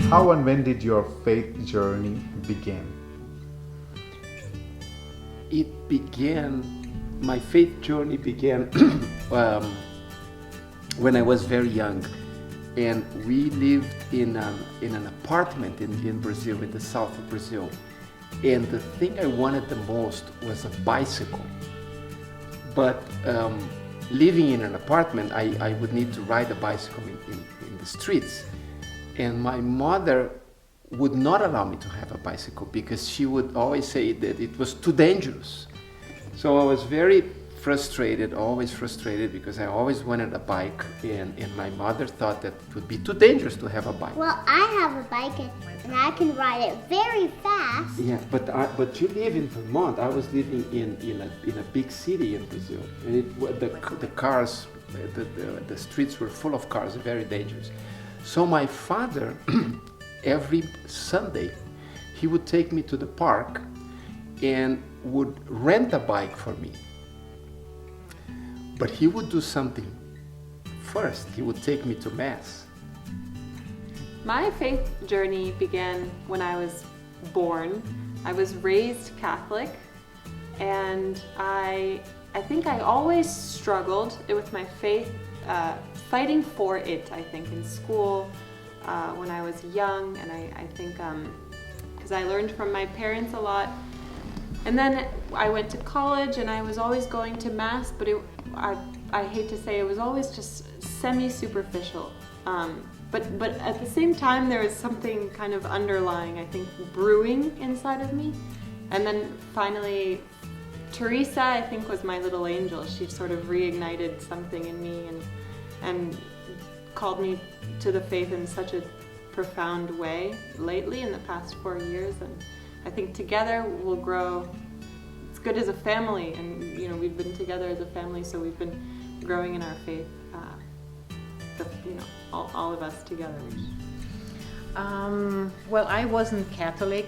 How and when did your faith journey begin? My faith journey began when I was very young. And we lived in an apartment in Brazil, in the south of Brazil. And the thing I wanted the most was a bicycle. But living in an apartment, I would need to ride a bicycle in the streets. And my mother would not allow me to have a bicycle because she would always say that it was too dangerous. So I was always frustrated because I always wanted a bike, and my mother thought that it would be too dangerous to have a bike. Well, I have a bike and I can ride it very fast. Yeah, but you live in Vermont. I was living in a big city in Brazil, and the cars, the streets were full of cars, very dangerous. So my father, every Sunday, he would take me to the park and would rent a bike for me. But he would do something first. He would take me to Mass. My faith journey began when I was born. I was raised Catholic, and I think I always struggled with my faith, fighting for it, I think, in school when I was young, and I think because I learned from my parents a lot. And then I went to college and I was always going to Mass, but I hate to say it was always just semi-superficial. But at the same time there was something kind of underlying, I think, brewing inside of me. And then finally, Teresa, I think, was my little angel. She sort of reignited something in me and called me to the faith in such a profound way lately in the past 4 years. And I think together we'll grow. It's good as a family, and we've been together as a family, so we've been growing in our faith. All of us together. Well, I wasn't Catholic.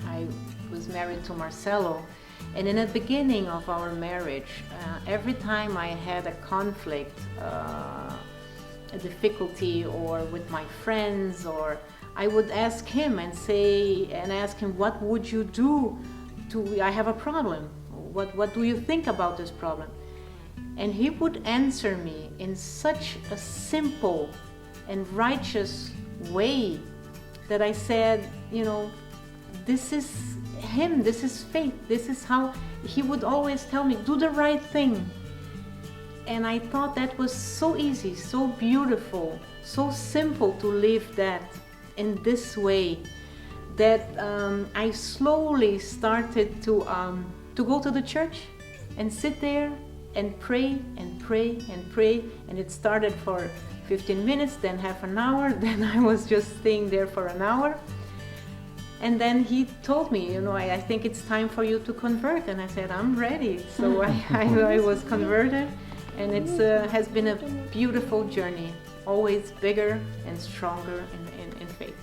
I was married to Marcelo, and in the beginning of our marriage, every time I had a conflict, a difficulty, or with my friends, or I would ask him ask him, what would you do I have a problem? What do you think about this problem? And he would answer me in such a simple and righteous way that I said, this is him, this is faith, this is how he would always tell me, do the right thing. And I thought that was so easy, so beautiful, so simple to live that in this way, that I slowly started to go to the church and sit there and pray and pray and pray. And it started for 15 minutes, then half an hour, then I was just staying there for an hour. And then he told me, I think it's time for you to convert. And I said, I'm ready. So I was converted, and it has been a beautiful journey, always bigger and stronger in faith.